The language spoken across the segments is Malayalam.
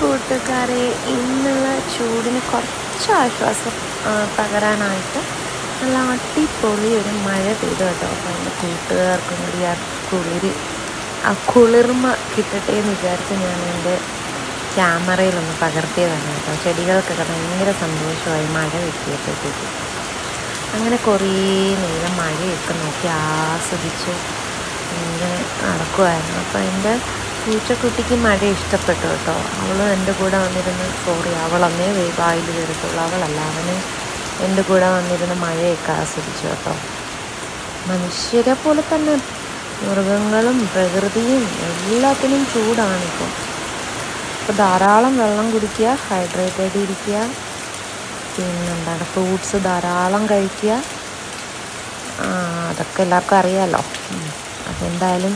കൂട്ടുകാരെ, ഇന്നുള്ള ചൂടിന് കുറച്ച് ആശ്വാസം പകരാനായിട്ട് നല്ല അടിപൊളി ഒരു മഴ പെയ്തു കേട്ടോ. അപ്പോൾ എൻ്റെ കൂട്ടുകാർക്കും കൂടി ആ കുളിർമ കിട്ടട്ടെ എന്ന് വിചാരിച്ച് ഞാൻ എൻ്റെ ക്യാമറയിലൊന്ന് പകർത്തിയതാണ് കേട്ടോ. ചെടികൾക്കൊക്കെ ഭയങ്കര സന്തോഷമായി മഴ കിട്ടിയപ്പോഴത്തേക്ക്. അങ്ങനെ കുറേ നേരം മഴയൊക്കെ നോക്കി ആസ്വദിച്ച് ഇങ്ങനെ നടക്കുമായിരുന്നു. അപ്പോൾ എൻ്റെ പൂച്ചക്കുട്ടിക്ക് മഴ ഇഷ്ടപ്പെട്ടു കേട്ടോ. അവളും എൻ്റെ കൂടെ വന്നിരുന്ന്, അവളന്നേ വായിൽ കയറത്തുള്ളൂ, അവളല്ല, അവന് എൻ്റെ കൂടെ വന്നിരുന്ന് മഴയൊക്കെ ആസ്വദിച്ചു കേട്ടോ. മനുഷ്യരെ പോലെ തന്നെ മൃഗങ്ങളും പ്രകൃതിയും എല്ലാത്തിനും ചൂടാണിപ്പോൾ. അപ്പോൾ ധാരാളം വെള്ളം കുടിക്കുക, ഹൈഡ്രേറ്റഡ് ഇരിക്കുക, പിന്നെന്താണ് ഫ്രൂട്ട്സ് ധാരാളം കഴിക്കുക, അതൊക്കെ എല്ലാവർക്കും അറിയാമല്ലോ. അപ്പോൾ എന്തായാലും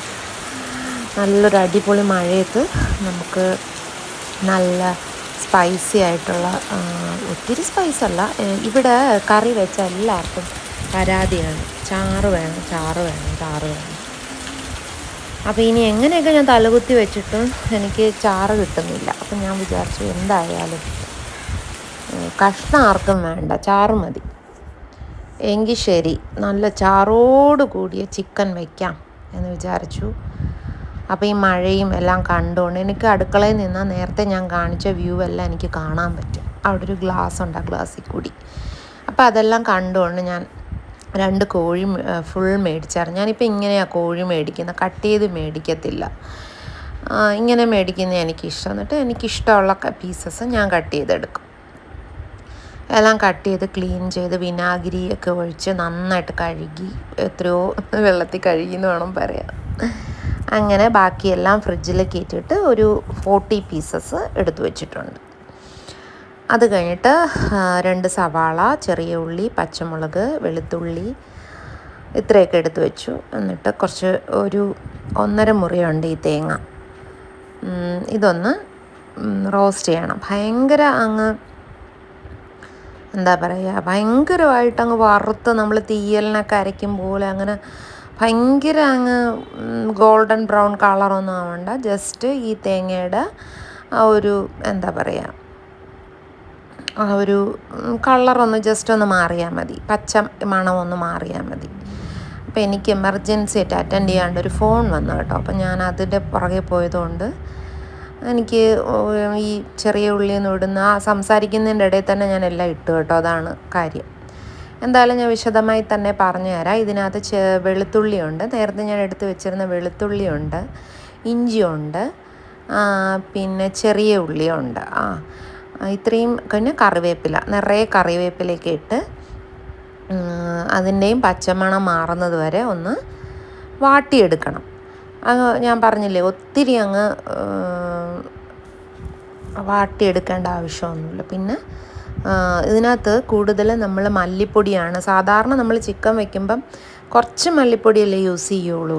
നല്ലൊരു അടിപൊളി മഴയത്ത് നമുക്ക് നല്ല സ്പൈസി ആയിട്ടുള്ള, ഒത്തിരി സ്പൈസല്ല, ഇവിടെ കറി വെച്ച എല്ലാവർക്കും പരാതിയാണ്, ചാറ് വേണം. അപ്പോൾ ഇനി എങ്ങനെയൊക്കെ ഞാൻ തലകുത്തി വെച്ചിട്ടും എനിക്ക് ചാറ് കിട്ടുന്നില്ല. അപ്പം ഞാൻ വിചാരിച്ചു എന്തായാലും കഷ്ണം ആർക്കും വേണ്ട, ചാറ് മതി. എങ്കിൽ ശരി, നല്ല ചാറോട് കൂടിയ ചിക്കൻ വയ്ക്കാം എന്ന് വിചാരിച്ചു. അപ്പോൾ ഈ മഴയും എല്ലാം കണ്ടുകൊണ്ട് എനിക്ക് അടുക്കളയിൽ നിന്നാൽ നേരത്തെ ഞാൻ കാണിച്ച വ്യൂ എല്ലാം എനിക്ക് കാണാൻ പറ്റും. അവിടെ ഒരു ഗ്ലാസ് ഉണ്ട്, ആ ഗ്ലാസ്സിൽ കൂടി. അപ്പോൾ അതെല്ലാം കണ്ടുകൊണ്ട് ഞാൻ 2 കോഴി ഫുൾ മേടിച്ചായിരുന്നു. ഞാനിപ്പോൾ ഇങ്ങനെയാണ് കോഴി മേടിക്കുന്നത്, കട്ട് ചെയ്ത് മേടിക്കത്തില്ല. ഇങ്ങനെ മേടിക്കുന്നത് എനിക്കിഷ്ടം. എന്നിട്ട് എനിക്കിഷ്ടമുള്ള പീസസ് ഞാൻ കട്ട് ചെയ്തെടുക്കും. എല്ലാം കട്ട് ചെയ്ത് ക്ലീൻ ചെയ്ത് വിനാഗിരിയൊക്കെ ഒഴിച്ച് നന്നായിട്ട് കഴുകി, എത്രയോ വെള്ളത്തിൽ കഴുകി എന്ന് വേണം പറയാം. അങ്ങനെ ബാക്കിയെല്ലാം ഫ്രിഡ്ജിലേക്ക് ഇട്ടിട്ട് ഒരു 40 പീസസ് എടുത്തു വെച്ചിട്ടുണ്ട്. അത് കഴിഞ്ഞിട്ട് 2 സവാള, ചെറിയ ഉള്ളി, പച്ചമുളക്, വെളുത്തുള്ളി ഇത്രയൊക്കെ എടുത്തു വെച്ചു. എന്നിട്ട് ഒരു 1.5 മുറിയുണ്ട് ഈ തേങ്ങ. ഇതൊന്ന് റോസ്റ്റ് ചെയ്യണം. ഭയങ്കര അങ്ങ് എന്താ പറയുക, ഭയങ്കരമായിട്ടങ്ങ് വറുത്ത് നമ്മൾ തീയലിനൊക്കെ അരയ്ക്കും പോലെ അങ്ങനെ ഭയങ്കര അങ്ങ് ഗോൾഡൻ ബ്രൗൺ കളറൊന്നും ആവണ്ട. ജസ്റ്റ് ഈ തേങ്ങയുടെ ആ ഒരു എന്താ പറയുക, ആ ഒരു കളറൊന്ന് ജസ്റ്റ് ഒന്ന് മാറിയാൽ മതി, പച്ച മണമൊന്ന് മാറിയാൽ മതി. അപ്പോൾ എനിക്ക് എമർജൻസി ആയിട്ട് അറ്റൻഡ് ചെയ്യാണ്ട് ഒരു ഫോൺ വന്നു കേട്ടോ. അപ്പോൾ ഞാൻ അതിൻ്റെ പുറകെ പോയതുകൊണ്ട് എനിക്ക് ഈ ചെറിയ ഉള്ളിന്ന് ഇടുന്ന സംസാരിക്കുന്നതിൻ്റെ ഇടയിൽ തന്നെ ഞാൻ എല്ലാം ഇട്ടു കേട്ടോ. അതാണ് കാര്യം. എന്തായാലും ഞാൻ വിശദമായി തന്നെ പറഞ്ഞു തരാം. ഇതിനകത്ത് വെളുത്തുള്ളിയുണ്ട്, നേരത്തെ ഞാൻ എടുത്ത് വെച്ചിരുന്ന വെളുത്തുള്ളിയുണ്ട്, ഇഞ്ചിയുണ്ട്, പിന്നെ ചെറിയ ഉള്ളിയുണ്ട്, ഇത്രയും. പിന്നെ കറിവേപ്പില, നിറയെ കറിവേപ്പിലയൊക്കെ ഇട്ട് അതിൻ്റെയും പച്ചമണം മാറുന്നത് വരെ ഒന്ന് വാട്ടിയെടുക്കണം. ഞാൻ പറഞ്ഞില്ലേ, ഒത്തിരി അങ്ങ് വാട്ടിയെടുക്കേണ്ട ആവശ്യമൊന്നുമില്ല. പിന്നെ ഇതിനകത്ത് കൂടുതൽ നമ്മൾ മല്ലിപ്പൊടിയാണ് സാധാരണ, നമ്മൾ ചിക്കൻ വയ്ക്കുമ്പം കുറച്ച് മല്ലിപ്പൊടിയല്ലേ യൂസ് ചെയ്യുള്ളൂ.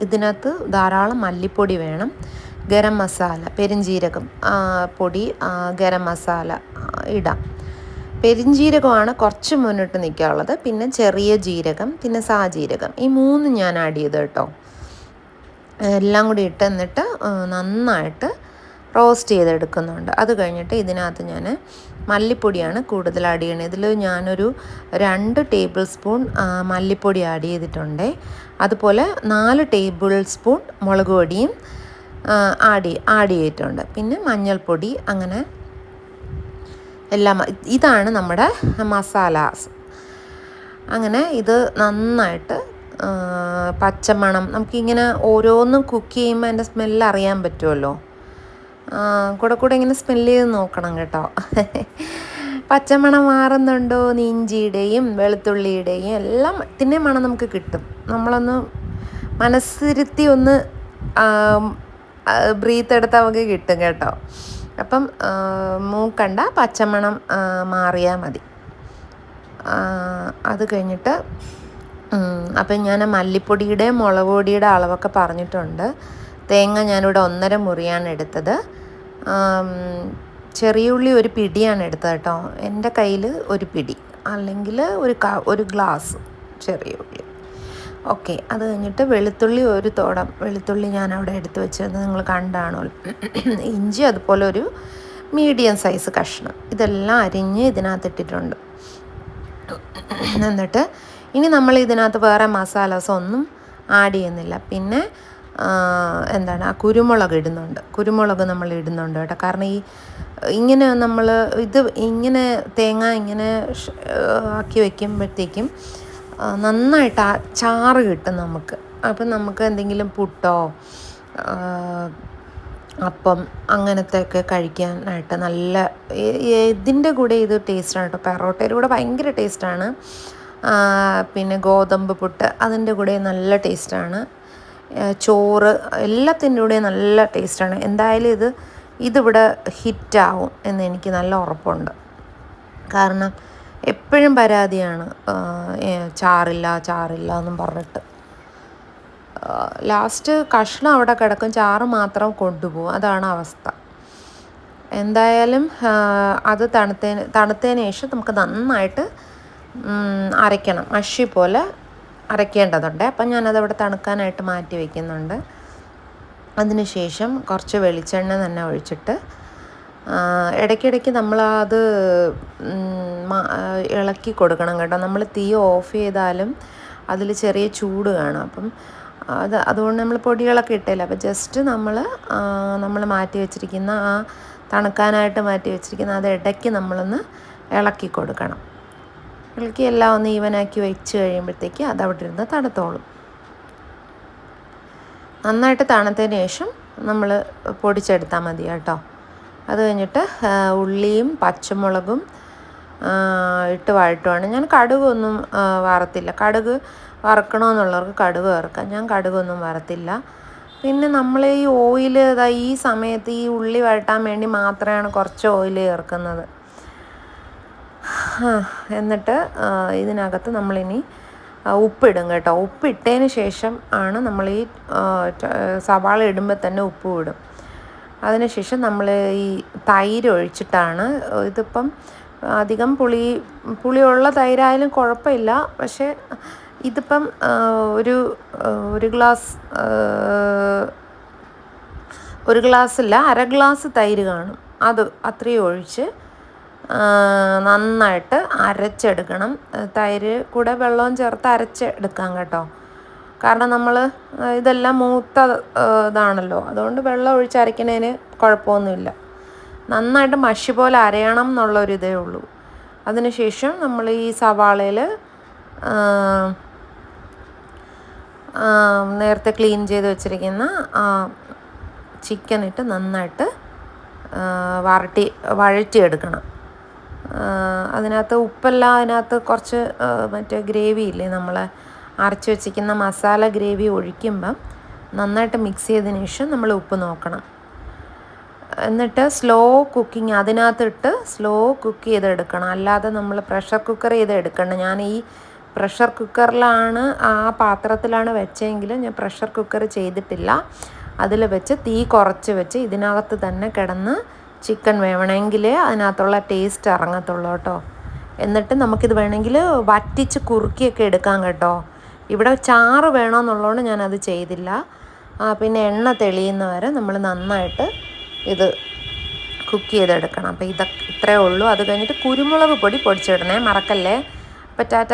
ഇതിനകത്ത് ധാരാളം മല്ലിപ്പൊടി വേണം. ഗരം മസാല, പെരുംജീരകം പൊടി, ഗരം മസാല ഇടാം. പെരുംജീരകമാണ് കുറച്ച് മുന്നിട്ട് നിൽക്കാനുള്ളത്. പിന്നെ ചെറിയ ജീരകം, പിന്നെ സാജീരകം, ഈ 3 ഞാൻ ആഡ് ചെയ്ത് കേട്ടോ. എല്ലാം കൂടി ഇട്ട് എന്നിട്ട് നന്നായിട്ട് റോസ്റ്റ് ചെയ്തെടുക്കുന്നുണ്ട്. അത് കഴിഞ്ഞിട്ട് ഇതിനകത്ത് ഞാൻ മല്ലിപ്പൊടിയാണ് കൂടുതൽ ആഡ് ചെയ്യണത്. ഇതിൽ ഞാനൊരു 2 ടേബിൾ സ്പൂൺ മല്ലിപ്പൊടി ആഡ് ചെയ്തിട്ടുണ്ട്. അതുപോലെ 4 ടേബിൾ സ്പൂൺ മുളക് പൊടിയും ആഡ് ചെയ്തിട്ടുണ്ട്. പിന്നെ മഞ്ഞൾപ്പൊടി, അങ്ങനെ എല്ലാം. ഇതാണ് നമ്മുടെ മസാലാസ്. അങ്ങനെ ഇത് നന്നായിട്ട് പച്ചമണം, നമുക്കിങ്ങനെ ഓരോന്നും കുക്ക് ചെയ്യുമ്പോൾ അതിൻ്റെ സ്മെല്ല് അറിയാൻ പറ്റുമല്ലോ. കൂടെ ഇങ്ങനെ സ്മെല്ല് ചെയ്ത് നോക്കണം കേട്ടോ. പച്ചമണം മാറുന്നുണ്ടോ, ഇഞ്ചിയുടെയും വെളുത്തുള്ളിയുടെയും എല്ലാം ഇതിൻ്റെ മണം നമുക്ക് കിട്ടും. നമ്മളൊന്ന് മനസ്സിരുത്തി ഒന്ന് ബ്രീത്ത് എടുത്താൽ നമുക്ക് കിട്ടും കേട്ടോ. അപ്പം മൂക്കണ്ട, പച്ചമണം മാറിയാൽ മതി. അത് കഴിഞ്ഞിട്ട് അപ്പം ഞാൻ മല്ലിപ്പൊടിയുടെ മുളക് പൊടിയുടെ അളവൊക്കെ പറഞ്ഞിട്ടുണ്ട്. തേങ്ങ ഞാനിവിടെ 1.5 മുറിയാണ് എടുത്തത്. ചെറിയ ഉള്ളി ഒരു പിടിയാണ് എടുത്തത് കേട്ടോ. എൻ്റെ കയ്യിൽ ഒരു പിടി, അല്ലെങ്കിൽ ഒരു ഗ്ലാസ് ചെറിയ ഉള്ളി. ഓക്കെ. അത് കഴിഞ്ഞിട്ട് വെളുത്തുള്ളി ഒരു തോടം വെളുത്തുള്ളി ഞാൻ അവിടെ എടുത്ത് വെച്ചത് നിങ്ങൾ കണ്ടാണോ. ഇഞ്ചി അതുപോലെ ഒരു മീഡിയം സൈസ് കഷ്ണം ഇതെല്ലാം അരിഞ്ഞ് ഇതിനകത്തിട്ടിട്ടുണ്ട്. എന്നിട്ട് ഇനി നമ്മൾ ഇതിനകത്ത് വേറെ മസാലാസ് ഒന്നും ആഡ് ചെയ്യുന്നില്ല. പിന്നെ എന്താണ് ആ കുരുമുളക് ഇടുന്നുണ്ട്. കുരുമുളക് നമ്മൾ ഇടുന്നുണ്ട് കേട്ടോ. കാരണം ഇങ്ങനെ നമ്മൾ ഇങ്ങനെ തേങ്ങ ഇങ്ങനെ ആക്കി വയ്ക്കുമ്പോഴത്തേക്കും നന്നായിട്ട് ആ ചാറ് കിട്ടും നമുക്ക്. അപ്പം നമുക്ക് എന്തെങ്കിലും പുട്ടോ അപ്പം അങ്ങനത്തെയൊക്കെ കഴിക്കാനായിട്ട് നല്ല ഇതിൻ്റെ കൂടെ ഇത് ടേസ്റ്റാണ് കേട്ടോ. പെറോട്ടയുടെ കൂടെ ഭയങ്കര ടേസ്റ്റാണ്. പിന്നെ ഗോതമ്പ് പുട്ട് അതിൻ്റെ കൂടെ നല്ല ടേസ്റ്റാണ്. ചോറ് എല്ലാത്തിൻ്റെ കൂടെ നല്ല ടേസ്റ്റാണ്. എന്തായാലും ഇതിവിടെ ഹിറ്റാവും എന്ന് എനിക്ക് നല്ല ഉറപ്പുണ്ട്. കാരണം എപ്പോഴും പരാതിയാണ് ചാറില്ല എന്നും പറഞ്ഞിട്ട്. ലാസ്റ്റ് കഷ്ണം അവിടെ കിടക്കും, ചാറ് മാത്രം കൊണ്ടുപോകും. അതാണ് അവസ്ഥ. എന്തായാലും അത് തണുത്തതിന് ശേഷം നമുക്ക് നന്നായിട്ട് അരയ്ക്കണം. മഷി പോലെ അരയ്ക്കേണ്ടതുണ്ട്. അപ്പം ഞാനതവിടെ തണുക്കാനായിട്ട് മാറ്റി വയ്ക്കുന്നുണ്ട്. അതിന് ശേഷം കുറച്ച് വെളിച്ചെണ്ണ തന്നെ ഒഴിച്ചിട്ട് ഇടയ്ക്കിടയ്ക്ക് നമ്മളത് ഇളക്കി കൊടുക്കണം കേട്ടോ. നമ്മൾ തീ ഓഫ് ചെയ്താലും അതിൽ ചെറിയ ചൂട് കാണും. അപ്പം അതുകൊണ്ട് നമ്മൾ പൊടികളൊക്കെ ഇട്ടില്ല. അപ്പോൾ ജസ്റ്റ് നമ്മൾ മാറ്റി വെച്ചിരിക്കുന്ന ആ തണുക്കാനായിട്ട് മാറ്റി വെച്ചിരിക്കുന്ന അത് ഇടയ്ക്ക് നമ്മളൊന്ന് ഇളക്കി കൊടുക്കണം. ഇളക്കി എല്ലാം ഒന്ന് ഈവനാക്കി വെച്ച് കഴിയുമ്പോഴത്തേക്ക് അതവിടെ ഇരുന്ന് തണുത്തോളും. നന്നായിട്ട് തണുത്തതിന് ശേഷം നമ്മൾ പൊടിച്ചെടുത്താൽ മതി കേട്ടോ. അത് കഴിഞ്ഞിട്ട് ഉള്ളിയും പച്ചമുളകും ഇട്ട് വഴട്ടുവാണ്. ഞാൻ കടുകൊന്നും വറുത്തില്ല. കടുക് വറുക്കണമെന്നുള്ളവർക്ക് കടുക് വറുക്കാം. ഞാൻ കടുകൊന്നും വറുത്തില്ല. പിന്നെ നമ്മൾ ഈ ഓയിൽ ഈ സമയത്ത് ഈ ഉള്ളി വഴട്ടാൻ വേണ്ടി മാത്രമാണ് കുറച്ച് ഓയിൽ ചേർക്കുന്നത്. എന്നിട്ട് ഇതിനകത്ത് നമ്മളിനി ഉപ്പിടും കേട്ടോ. ഉപ്പിട്ടതിന് ശേഷം ആണ് നമ്മൾ ഈ സവാള ഇടുമ്പോൾ തന്നെ ഉപ്പ് ഇടും. അതിനുശേഷം നമ്മൾ ഈ തൈര് ഒഴിച്ചിട്ടാണ്. ഇതിപ്പം അധികം പുളിയുള്ള തൈരായാലും കുഴപ്പമില്ല. പക്ഷേ ഇതിപ്പം ഒരു ഗ്ലാസ്സില്ല, അര ഗ്ലാസ് തൈര് കാണും. അത് അത്രയും ഒഴിച്ച് നന്നായിട്ട് അരച്ചെടുക്കണം. തൈര് കൂടെ വെള്ളവും ചേർത്ത് അരച്ചെടുക്കാം കേട്ടോ. കാരണം നമ്മൾ ഇതെല്ലാം മൂത്ത ഇതാണല്ലോ, അതുകൊണ്ട് വെള്ളം ഒഴിച്ച് അരയ്ക്കുന്നതിന് കുഴപ്പമൊന്നുമില്ല. നന്നായിട്ട് മഷി പോലെ അരയണം എന്നുള്ളൊരിതേ ഉള്ളൂ. അതിനുശേഷം നമ്മൾ ഈ സവാളയിൽ നേരത്തെ ക്ലീൻ ചെയ്ത് വെച്ചിരിക്കുന്ന ചിക്കൻ ഇട്ട് നന്നായിട്ട് വഴറ്റിയെടുക്കണം. അതിനകത്ത് ഉപ്പെല്ലാം അതിനകത്ത് കുറച്ച് മറ്റേ ഗ്രേവി ഇല്ലേ, നമ്മൾ അരച്ച് വെച്ചിരിക്കുന്ന മസാല ഗ്രേവി ഒഴിക്കുമ്പം നന്നായിട്ട് മിക്സ് ചെയ്തതിന് ശേഷം നമ്മൾ ഉപ്പ് നോക്കണം. എന്നിട്ട് സ്ലോ കുക്കിങ് അതിനകത്തിട്ട് സ്ലോ കുക്ക് ചെയ്തെടുക്കണം. അല്ലാതെ നമ്മൾ പ്രഷർ കുക്കർ ചെയ്തെടുക്കണം. ഞാൻ ഈ പ്രഷർ കുക്കറിലാണ് ആ പാത്രത്തിലാണ് വെച്ചെങ്കിൽ ഞാൻ പ്രഷർ കുക്കർ ചെയ്തിട്ടില്ല. അതിൽ വെച്ച് തീ കുറച്ച് വെച്ച് ഇതിനകത്ത് തന്നെ കിടന്ന് ചിക്കൻ വേണമെങ്കിൽ അതിനകത്തുള്ള ടേസ്റ്റ് ഇറങ്ങത്തുള്ളൂ കേട്ടോ. എന്നിട്ട് നമുക്കിത് വേണമെങ്കിൽ വറ്റിച്ച് കുറുക്കിയൊക്കെ എടുക്കാം കേട്ടോ. ഇവിടെ ചാറ് വേണമെന്നുള്ളതുകൊണ്ട് ഞാനത് ചെയ്തില്ല. പിന്നെ എണ്ണ തെളിയുന്നവരെ നമ്മൾ നന്നായിട്ട് ഇത് കുക്ക് ചെയ്തെടുക്കണം. അപ്പോൾ ഇത്രയേ ഉള്ളൂ. അത് കഴിഞ്ഞിട്ട് കുരുമുളക് പൊടി പൊടിച്ചിടണേ, മറക്കല്ലേ. അപ്പോൾ ടാറ്റ.